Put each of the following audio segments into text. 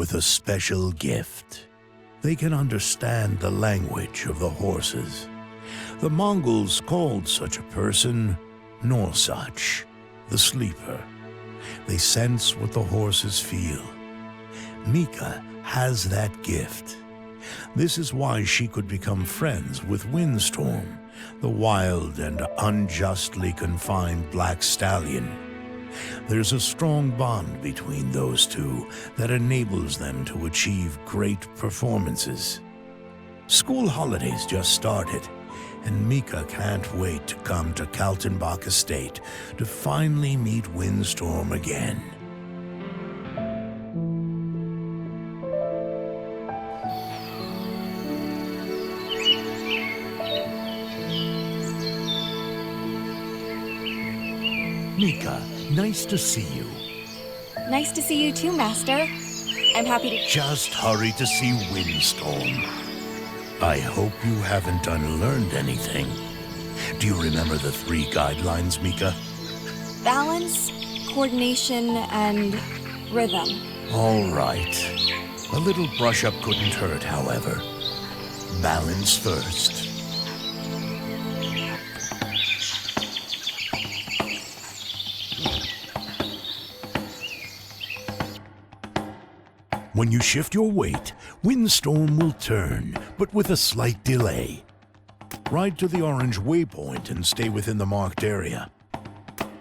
with a special gift. They can understand the language of the horses. The Mongols called such a person Norsach, the sleeper. They sense what the horses feel. Mika has that gift. This is why she could become friends with Windstorm, the wild and unjustly confined black stallion. There's a strong bond between those two that enables them to achieve great performances. School holidays just started, and Mika can't wait to come to Kaltenbach Estate to finally meet Windstorm again. Mika, nice to see you. Nice to see you too, Master. I'm happy to... Just hurry to see Windstorm. I hope you haven't unlearned anything. Do you remember the 3 guidelines, Mika? Balance, coordination, and rhythm. All right. A little brush-up couldn't hurt, however. Balance first. When you shift your weight, Windstorm will turn, but with a slight delay. Ride to the orange waypoint and stay within the marked area.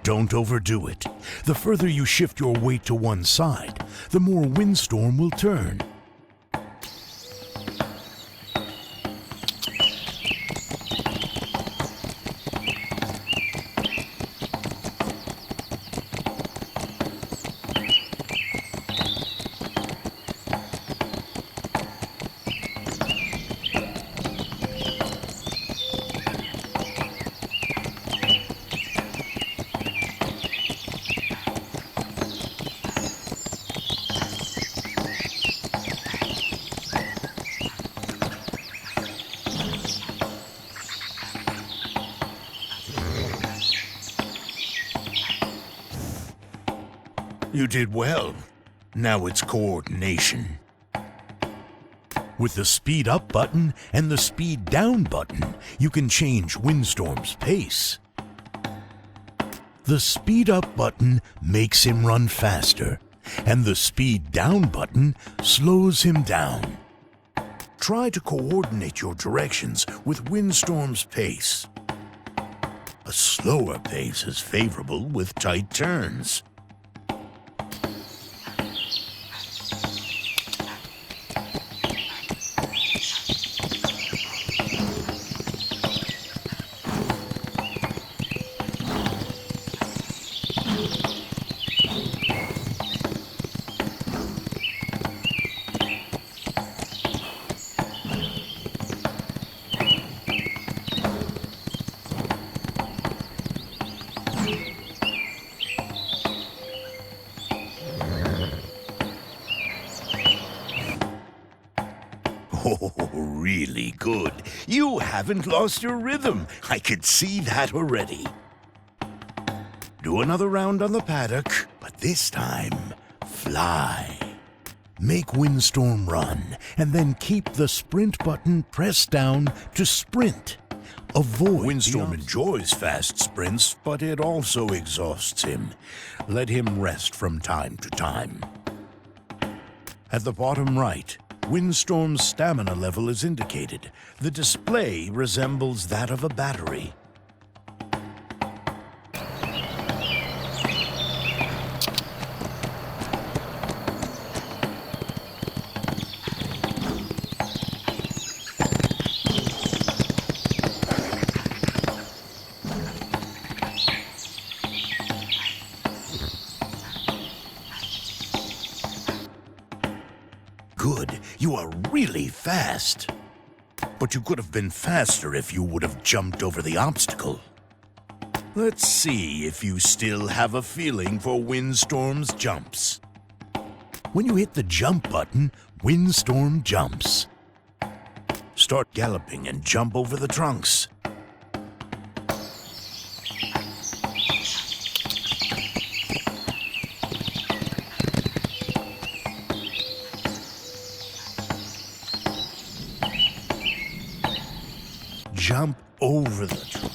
Don't overdo it. The further you shift your weight to one side, the more Windstorm will turn. You did well. Now it's coordination. With the speed up button and the speed down button, you can change Windstorm's pace. The speed up button makes him run faster, and the speed down button slows him down. Try to coordinate your directions with Windstorm's pace. A slower pace is favorable with tight turns. Oh, really good. You haven't lost your rhythm. I could see that already. Do another round on the paddock, but this time, fly. Make Windstorm run, and then keep the sprint button pressed down to sprint. Avoid. Windstorm enjoys fast sprints, but it also exhausts him. Let him rest from time to time. At the bottom right, Windstorm's stamina level is indicated. The display resembles that of a battery. Good. You are really fast. But you could have been faster if you would have jumped over the obstacle. Let's see if you still have a feeling for Windstorm's jumps. When you hit the jump button, Windstorm jumps. Start galloping and jump over the trunks. jump over the tree.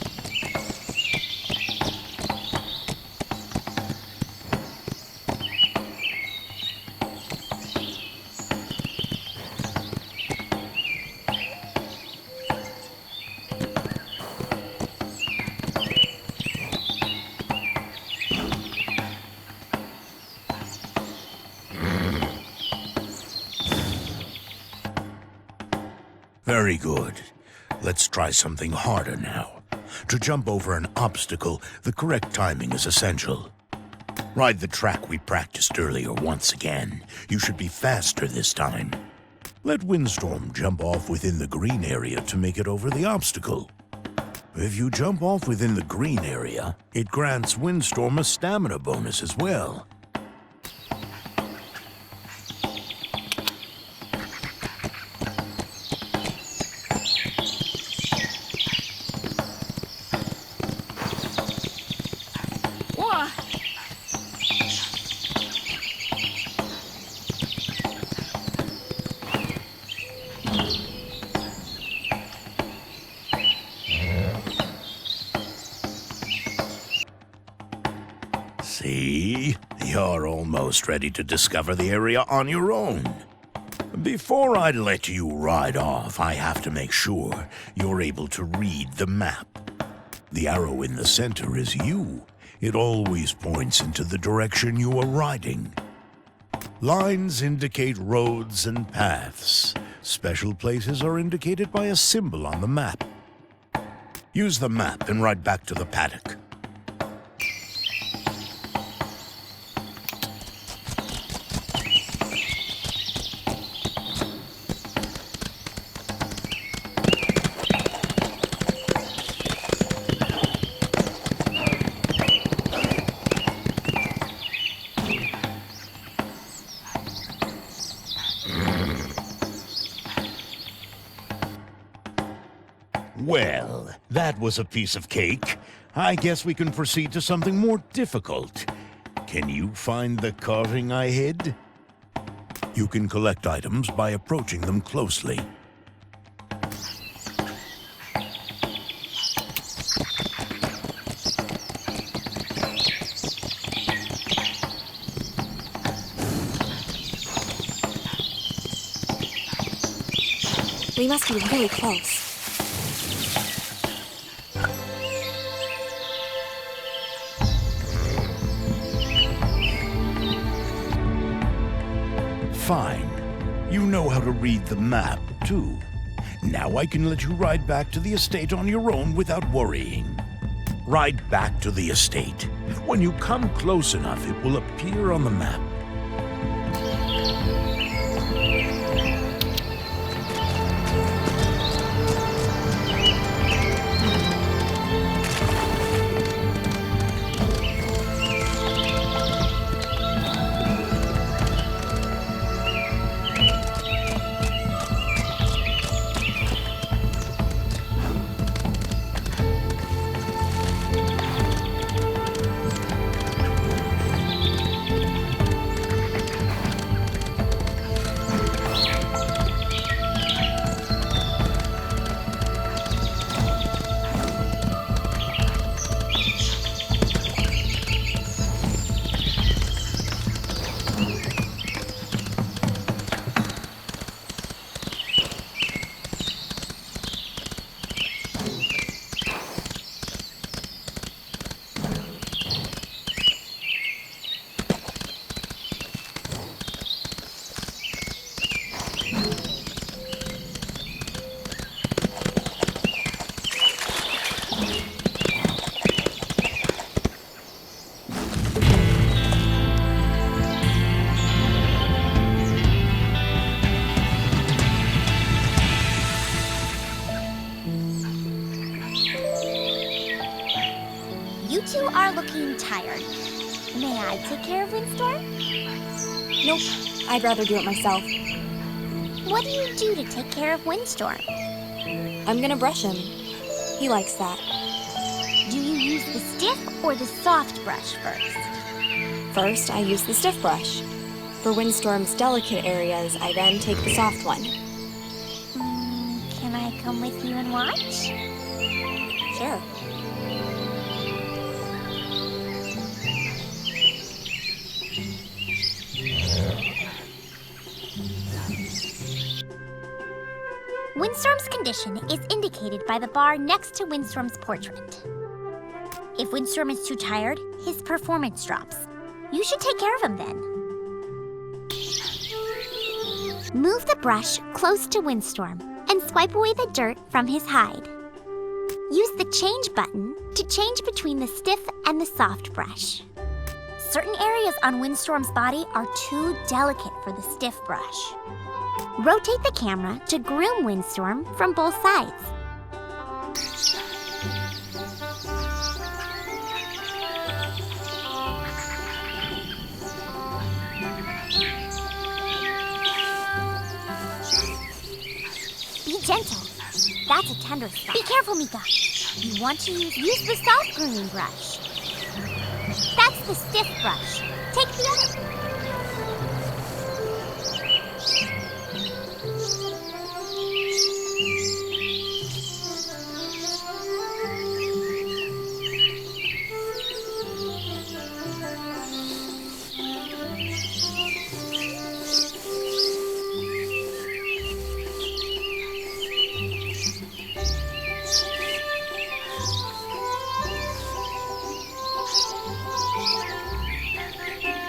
Very good. Let's try something harder now. To jump over an obstacle, the correct timing is essential. Ride the track we practiced earlier once again. You should be faster this time. Let Windstorm jump off within the green area to make it over the obstacle. If you jump off within the green area, it grants Windstorm a stamina bonus as well. See? You're almost ready to discover the area on your own. Before I let you ride off, I have to make sure you're able to read the map. The arrow in the center is you. It always points into the direction you are riding. Lines indicate roads and paths. Special places are indicated by a symbol on the map. Use the map and ride back to the paddock. Well, that was a piece of cake. I guess we can proceed to something more difficult. Can you find the carving I hid? You can collect items by approaching them closely. We must be really close. Fine. You know how to read the map, too. Now I can let you ride back to the estate on your own without worrying. Ride back to the estate. When you come close enough, it will appear on the map. You two are looking tired. May I take care of Windstorm? Nope, I'd rather do it myself. What do you do to take care of Windstorm? I'm gonna brush him. He likes that. Do you use the stiff or the soft brush first? First, I use the stiff brush. For Windstorm's delicate areas, I then take the soft one. Can I come with you and watch? Sure. Windstorm's condition is indicated by the bar next to Windstorm's portrait. If Windstorm is too tired, his performance drops. You should take care of him then. Move the brush close to Windstorm and swipe away the dirt from his hide. Use the change button to change between the stiff and the soft brush. Certain areas on Windstorm's body are too delicate for the stiff brush. Rotate the camera to groom Windstorm from both sides. Be gentle. That's a tender spot. Be careful, Mika. You want to use the soft grooming brush. That's the stiff brush. Take the other.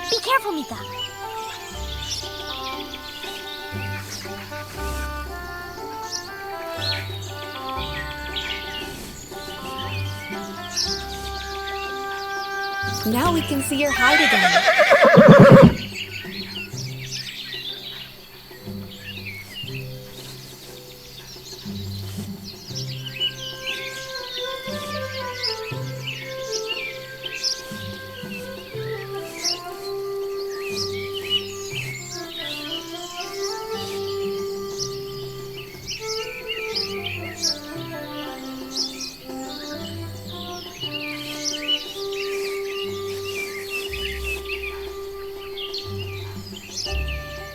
Be careful, Mika. Now we can see your hide again.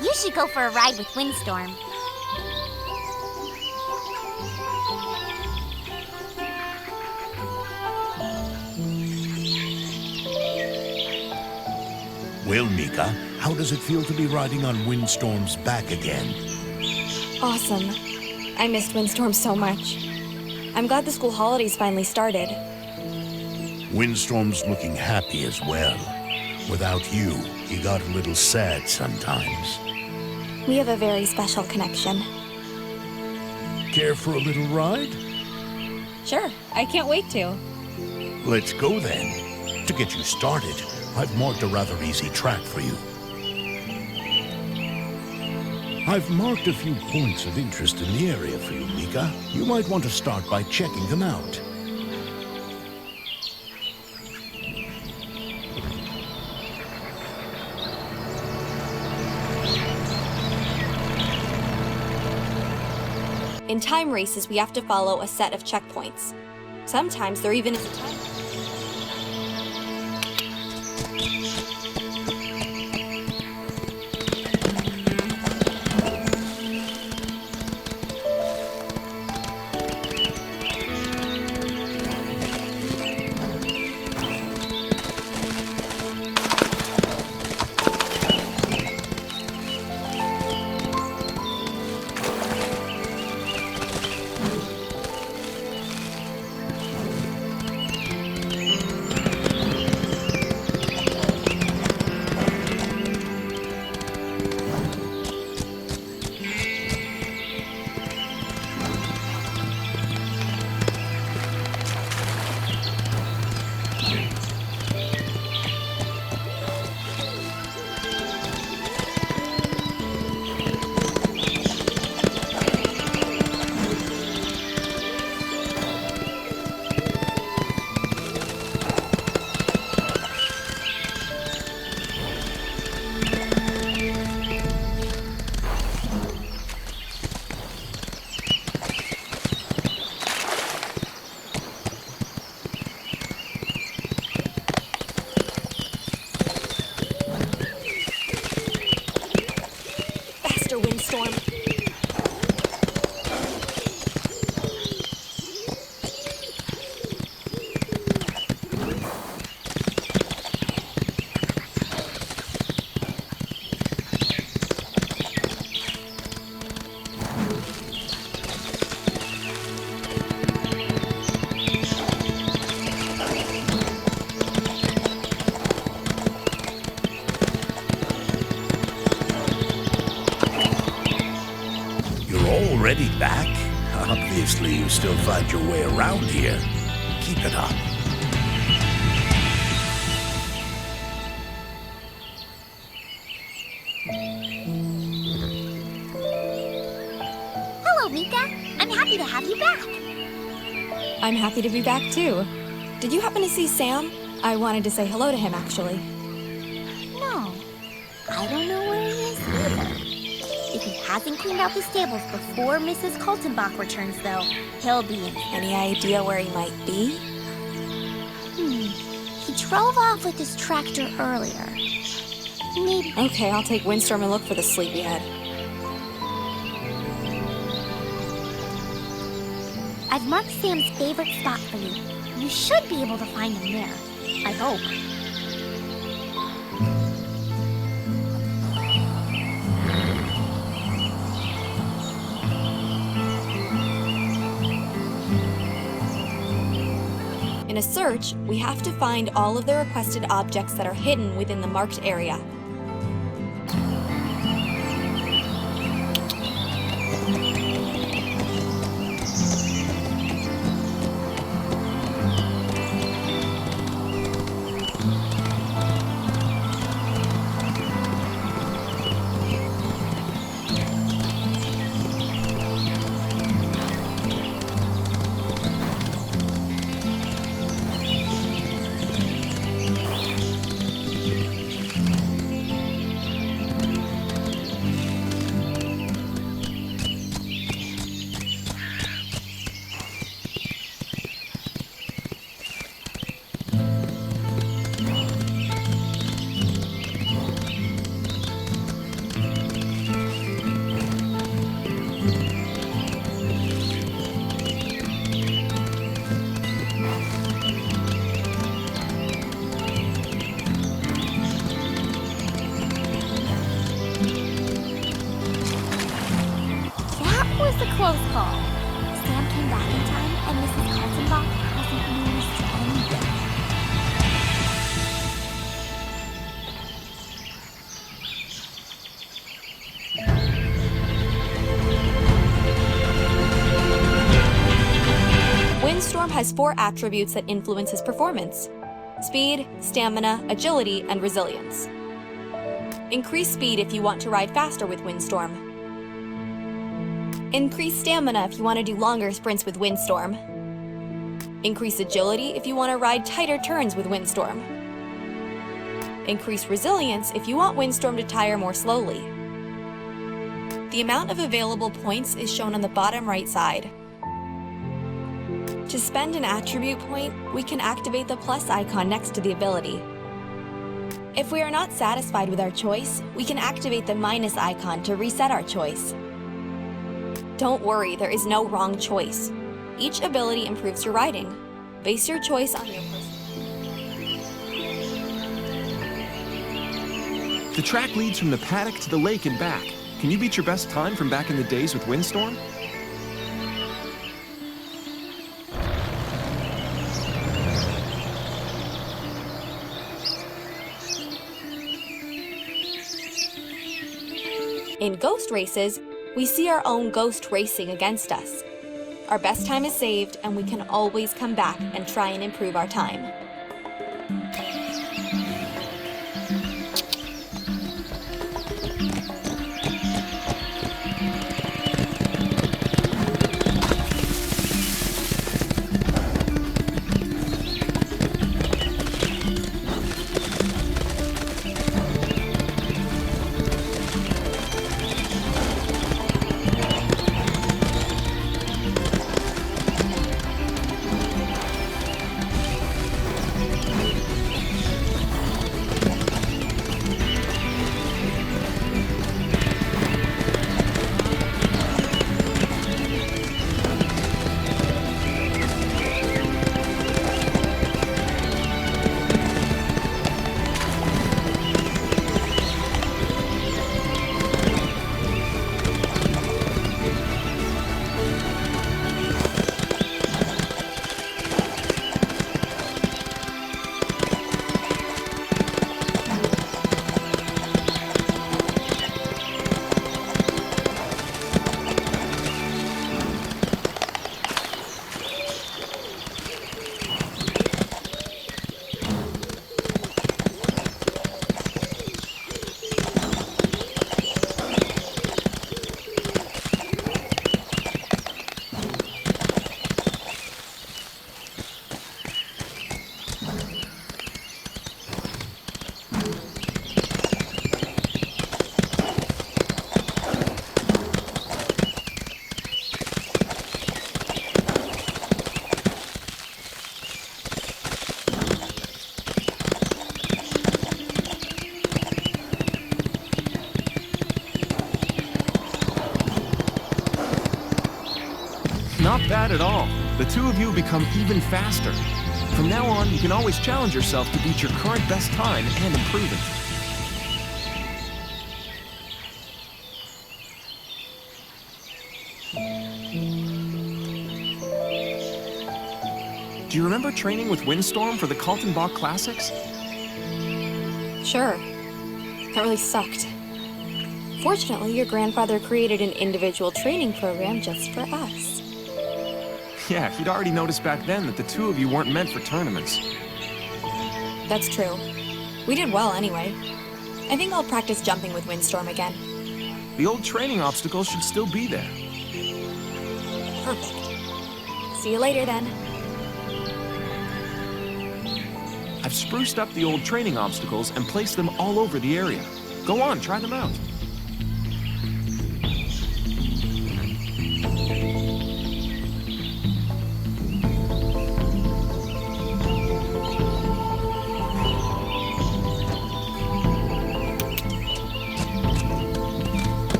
You should go for a ride with Windstorm. Well, Mika, how does it feel to be riding on Windstorm's back again? Awesome. I missed Windstorm so much. I'm glad the school holidays finally started. Windstorm's looking happy as well. Without you, he got a little sad sometimes. We have a very special connection. Care for a little ride? Sure, I can't wait to. Let's go then. To get you started, I've marked a rather easy track for you. I've marked a few points of interest in the area for you, Mika. You might want to start by checking them out. In time races, we have to follow a set of checkpoints. Sometimes there even is a time. Windstorm. already back? Obviously, you still find your way around here. Keep it up. Hello, Mika. I'm happy to have you back. I'm happy to be back too. Did you happen to see Sam? I wanted to say hello to him, actually. No, I don't know where he is either. If he hasn't cleaned out the stables before Mrs. Kaltenbach returns, though, he'll be in. Any idea where he might be? He drove off with his tractor earlier. Maybe. Okay, I'll take Windstorm and look for the sleepyhead. I've marked Sam's favorite spot for you. You should be able to find him there. I hope. In a search, we have to find all of the requested objects that are hidden within the marked area. A close call. Sam came back in time, and Mrs. Kaltenbach hasn't noticed anything. Windstorm has 4 attributes that influence his performance: speed, stamina, agility, and resilience. Increase speed if you want to ride faster with Windstorm. Increase stamina if you want to do longer sprints with Windstorm. Increase agility if you want to ride tighter turns with Windstorm. Increase resilience if you want Windstorm to tire more slowly. The amount of available points is shown on the bottom right side. To spend an attribute point, we can activate the plus icon next to the ability. If we are not satisfied with our choice, we can activate the minus icon to reset our choice. Don't worry, there is no wrong choice. Each ability improves your riding. Base your choice on your The track leads from the paddock to the lake and back. Can you beat your best time from back in the days with Windstorm? In ghost races, we see our own ghost racing against us. Our best time is saved, and we can always come back and try and improve our time. Not bad at all. The two of you become even faster. From now on, you can always challenge yourself to beat your current best time and improve it. Do you remember training with Windstorm for the Kaltenbach Classics? Sure. That really sucked. Fortunately, your grandfather created an individual training program just for us. Yeah, he'd already noticed back then that the two of you weren't meant for tournaments. That's true. We did well anyway. I think I'll practice jumping with Windstorm again. The old training obstacles should still be there. Perfect. See you later then. I've spruced up the old training obstacles and placed them all over the area. Go on, try them out.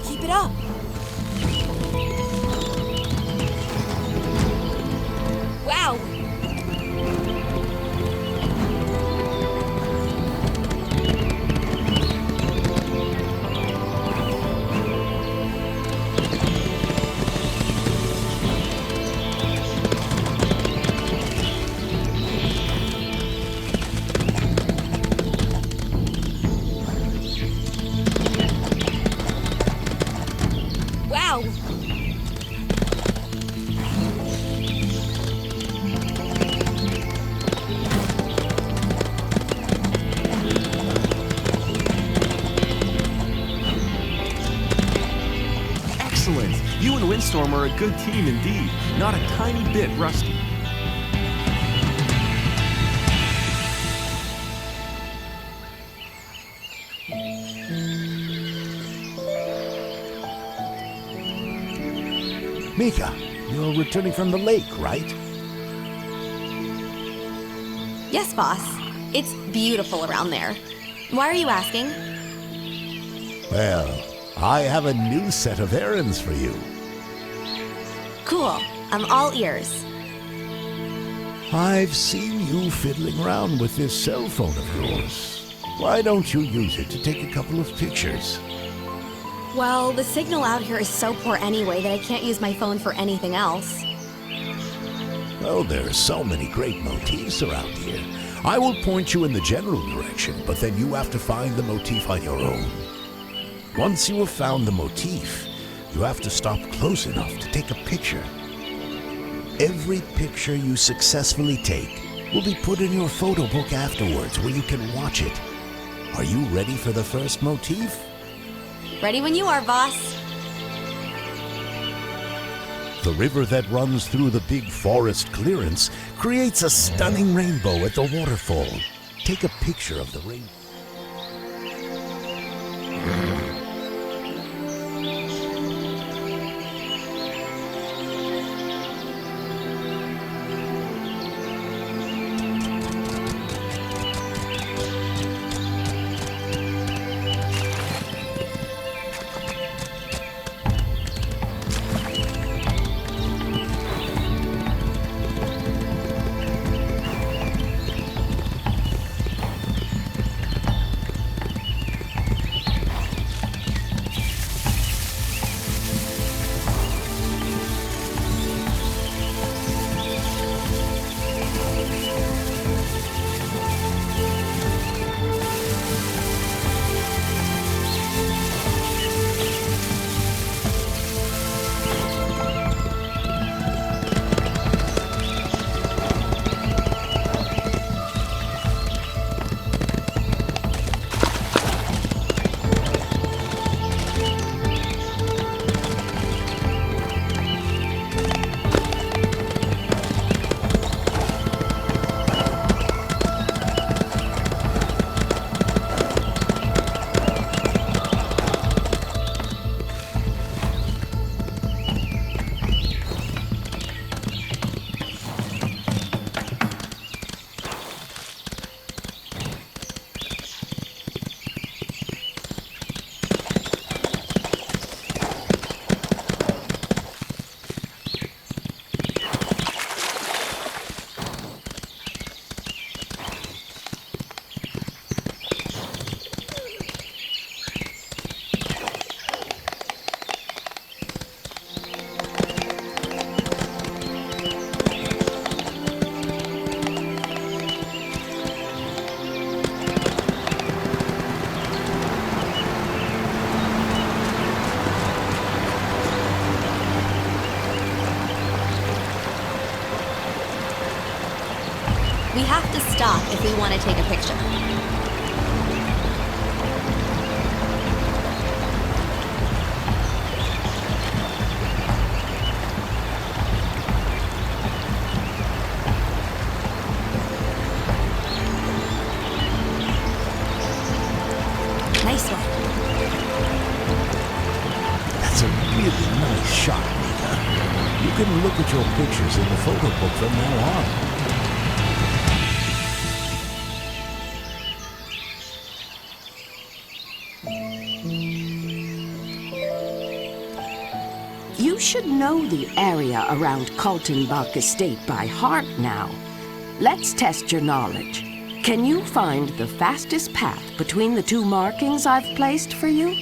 Keep it up. Wow. Wow. Excellent! You and Windstorm are a good team indeed. Not a tiny bit rusty. Mika, you're returning from the lake, right? Yes, boss. It's beautiful around there. Why are you asking? Well, I have a new set of errands for you. Cool. I'm all ears. I've seen you fiddling around with this cell phone of yours. Why don't you use it to take a couple of pictures? Well, the signal out here is so poor anyway that I can't use my phone for anything else. Well, there are so many great motifs around here. I will point you in the general direction, but then you have to find the motif on your own. Once you have found the motif, you have to stop close enough to take a picture. Every picture you successfully take will be put in your photo book afterwards where you can watch it. Are you ready for the first motif? Ready when you are, boss. The river that runs through the big forest clearance creates a stunning rainbow at the waterfall. Take a picture of the rainbow. We have to stop if we want to take a picture. Nice one. That's a really nice shot, Mika. You can look at your pictures in the photo book from now on. You should know the area around Kaltenbach Estate by heart now. Let's test your knowledge. Can you find the fastest path between the two markings I've placed for you?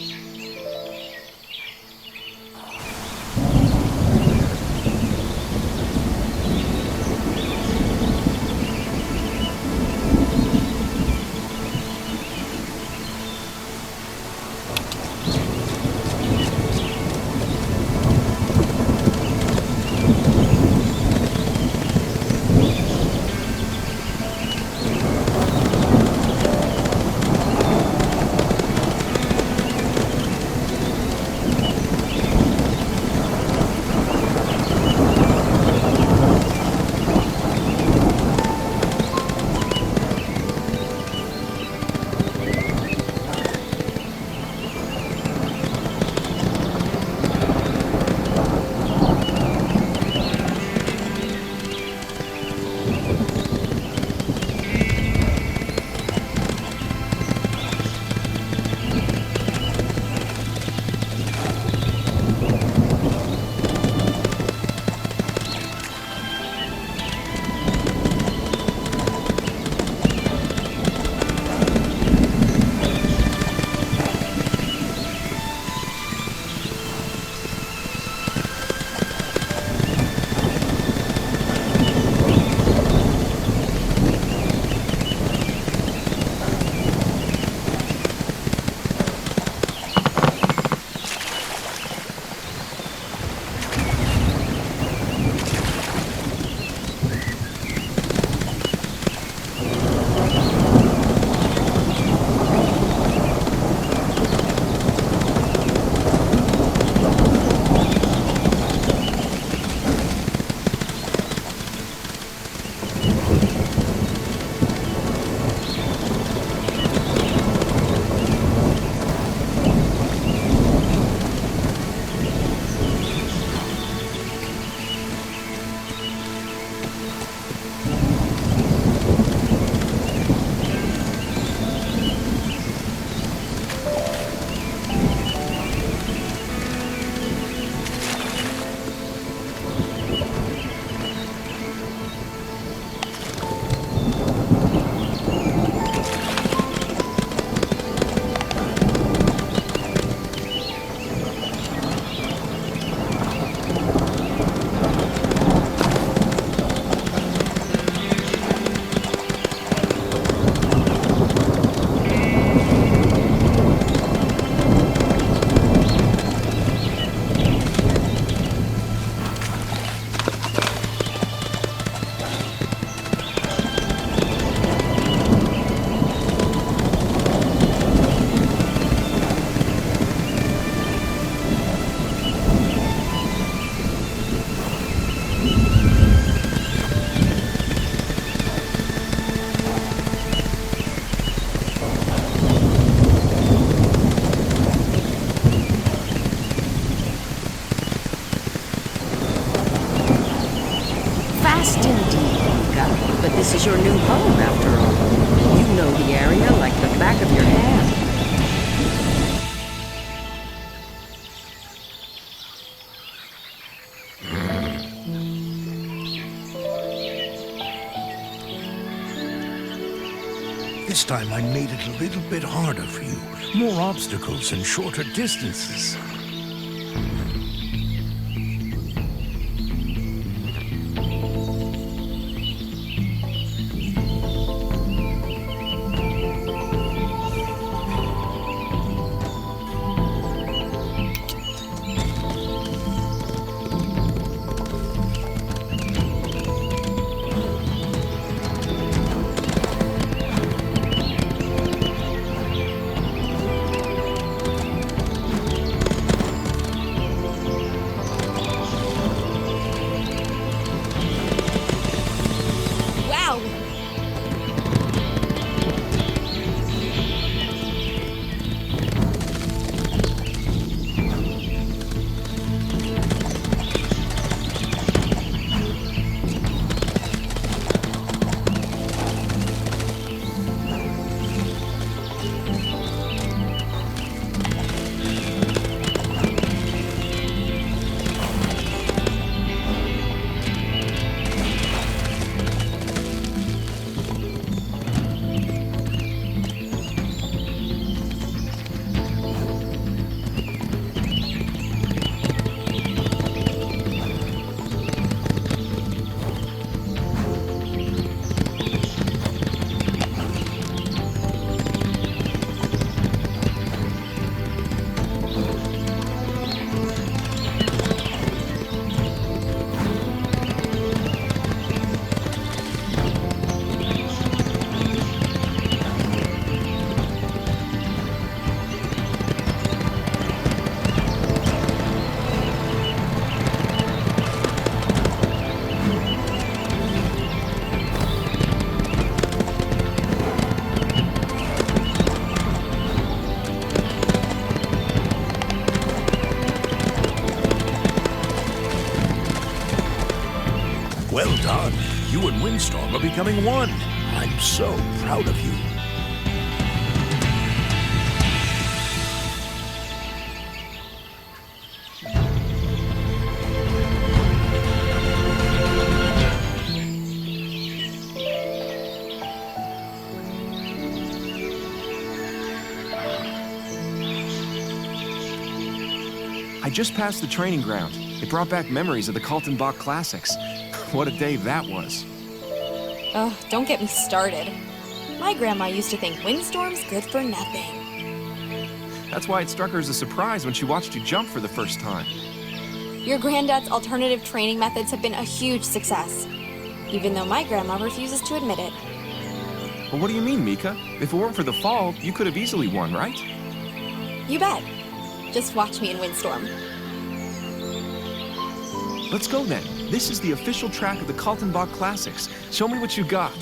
This is your new home, after all. You know the area like the back of your hand. This time I made it a little bit harder for you. More obstacles and shorter distances. Well done. You and Windstorm are becoming one. I'm so proud of you. I just passed the training ground. It brought back memories of the Kaltenbach classics. What a day that was. Ugh, don't get me started. My grandma used to think Windstorm's good for nothing. That's why it struck her as a surprise when she watched you jump for the first time. Your granddad's alternative training methods have been a huge success, even though my grandma refuses to admit it. Well, what do you mean, Mika? If it weren't for the fall, you could have easily won, right? You bet. Just watch me in Windstorm. Let's go then. This is the official track of the Kaltenbach classics. Show me what you got.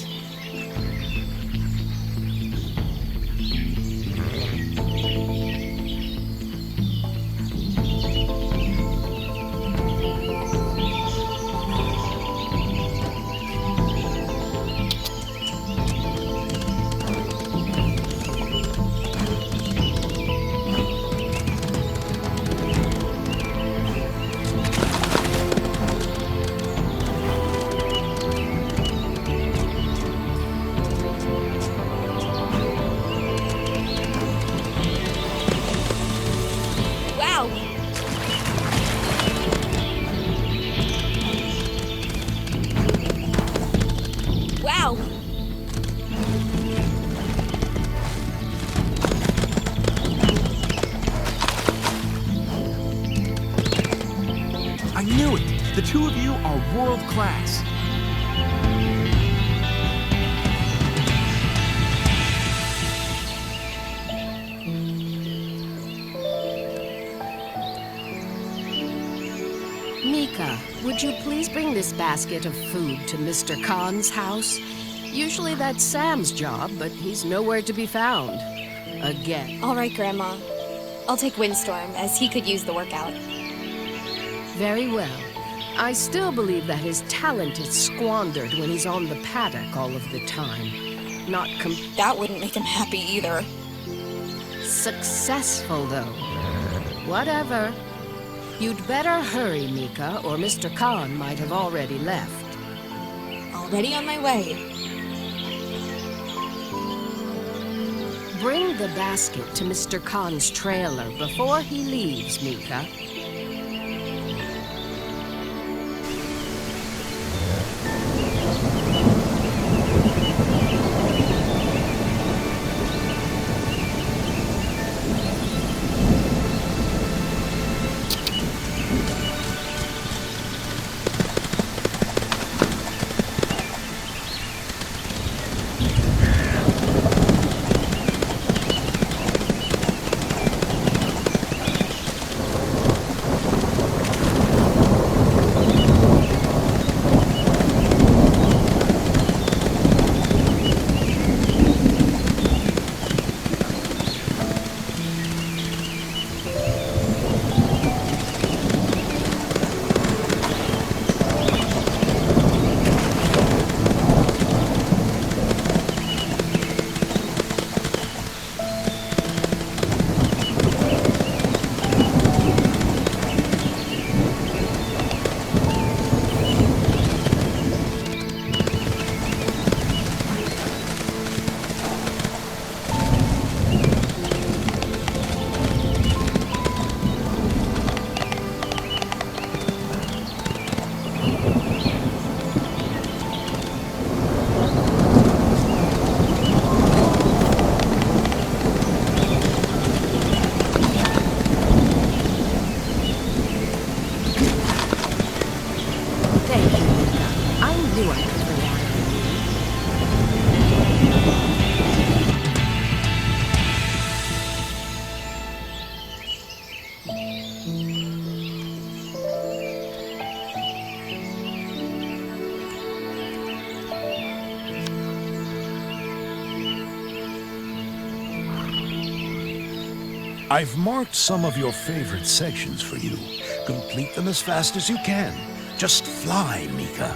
Wow! I knew it! The two of you are world class. Mika, would you please bring this basket of food to Mr. Khan's house? Usually that's Sam's job, but he's nowhere to be found. Again. All right, Grandma. I'll take Windstorm, as he could use the workout. Very well. I still believe that his talent is squandered when he's on the paddock all of the time. Not That wouldn't make him happy either. successful, though. Whatever. You'd better hurry, Mika, or Mr. Khan might have already left. Already on my way. Bring the basket to Mr. Khan's trailer before he leaves, Mika. I've marked some of your favorite sections for you. Complete them as fast as you can. Just fly, Mika.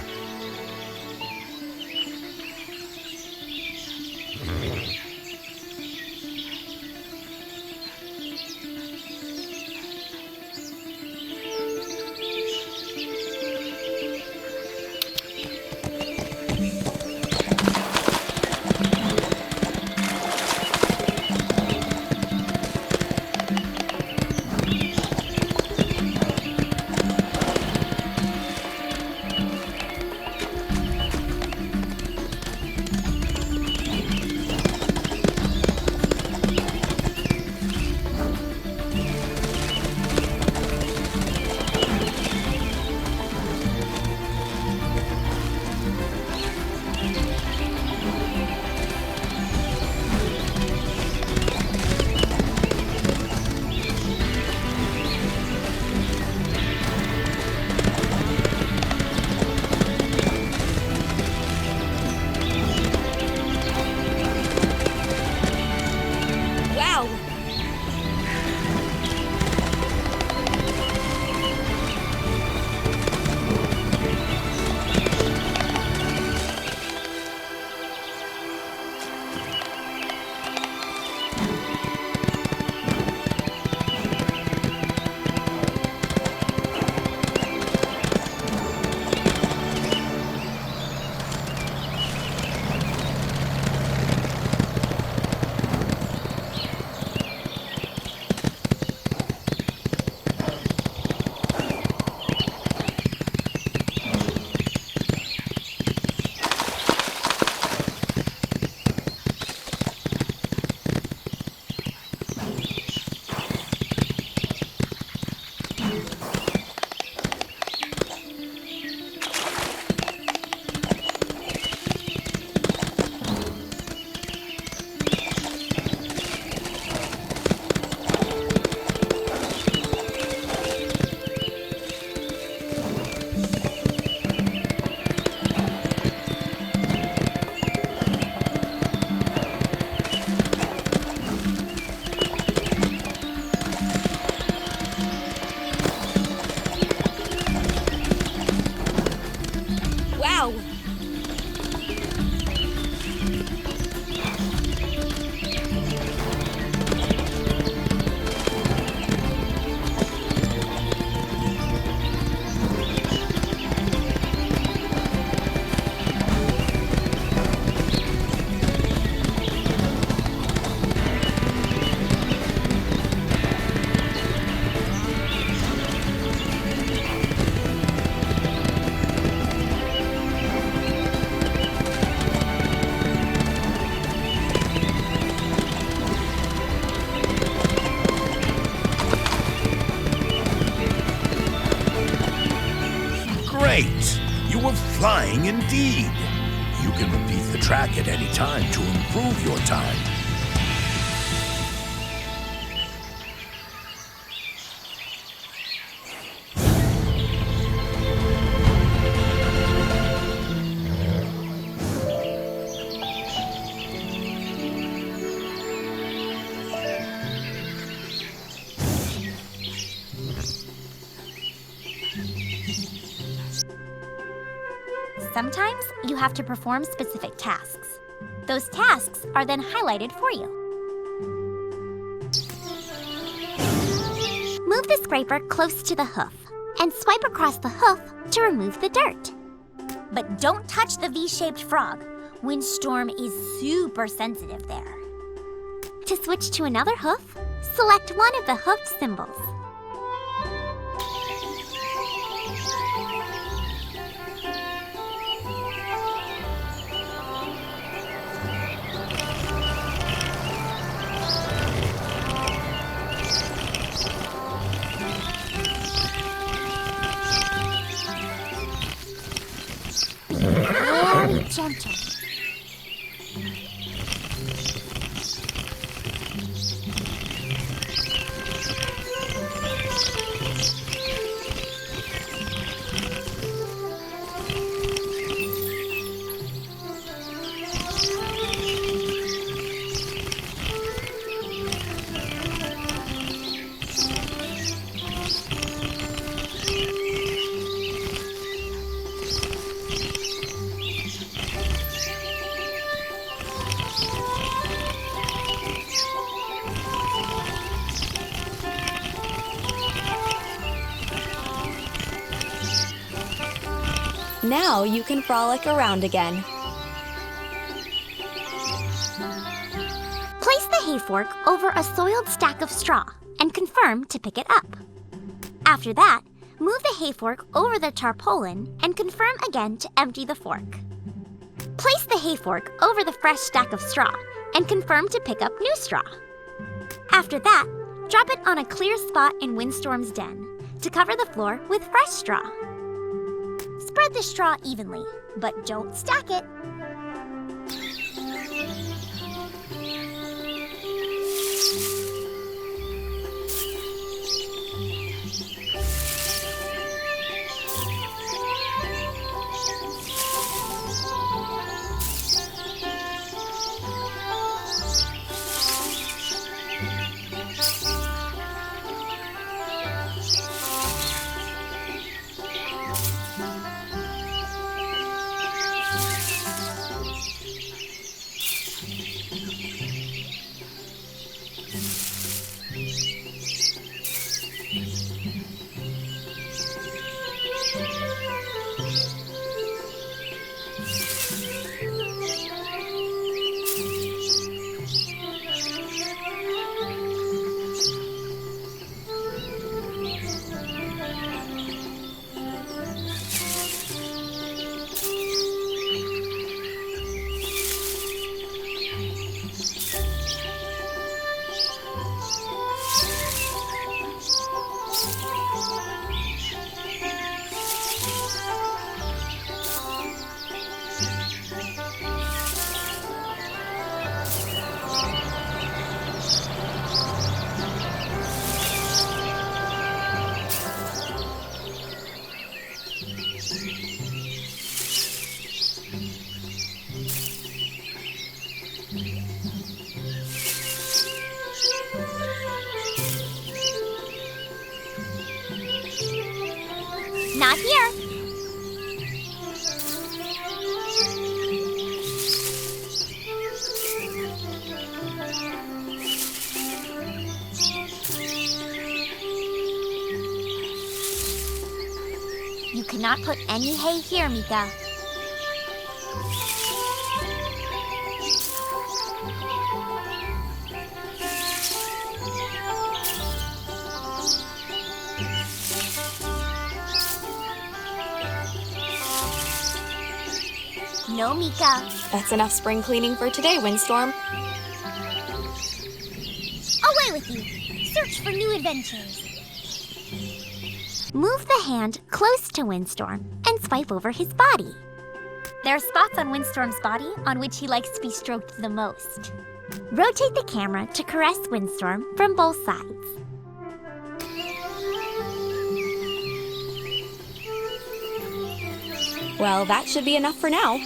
Great! You were flying indeed. You can repeat the track at any time to improve your time. Sometimes you have to perform specific tasks. Those tasks are then highlighted for you. Move the scraper close to the hoof and swipe across the hoof to remove the dirt. But don't touch the V-shaped frog. Windstorm is super sensitive there. To switch to another hoof, select one of the hoofed symbols. Very gentle. Now you can frolic around again. Place the hay fork over a soiled stack of straw and confirm to pick it up. After that, move the hay fork over the tarpaulin and confirm again to empty the fork. Place the hay fork over the fresh stack of straw and confirm to pick up new straw. After that, drop it on a clear spot in Windstorm's den to cover the floor with fresh straw. Spread the straw evenly, but don't stack it. Not here. You cannot put any hay here, Mika. No, Mika. That's enough spring cleaning for today, Windstorm. Away with you. Search for new adventures. Move the hand close to Windstorm and swipe over his body. There are spots on Windstorm's body on which he likes to be stroked the most. Rotate the camera to caress Windstorm from both sides. Well, that should be enough for now.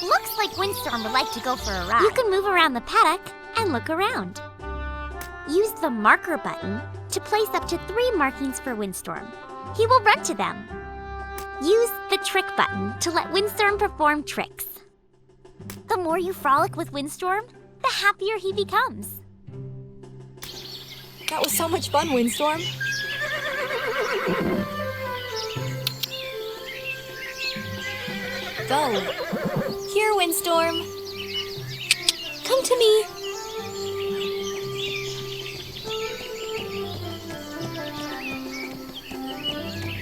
Looks like Windstorm would like to go for a ride. You can move around the paddock and look around. Use the marker button to place up to 3 markings for Windstorm. He will run to them. Use the trick button to let Windstorm perform tricks. The more you frolic with Windstorm, the happier he becomes. That was so much fun, Windstorm. Go. Here, Windstorm. Come to me.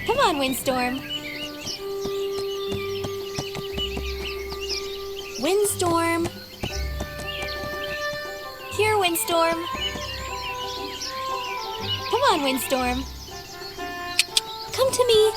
Come on, Windstorm. Windstorm. Here, Windstorm. Come on, Windstorm. Come to me.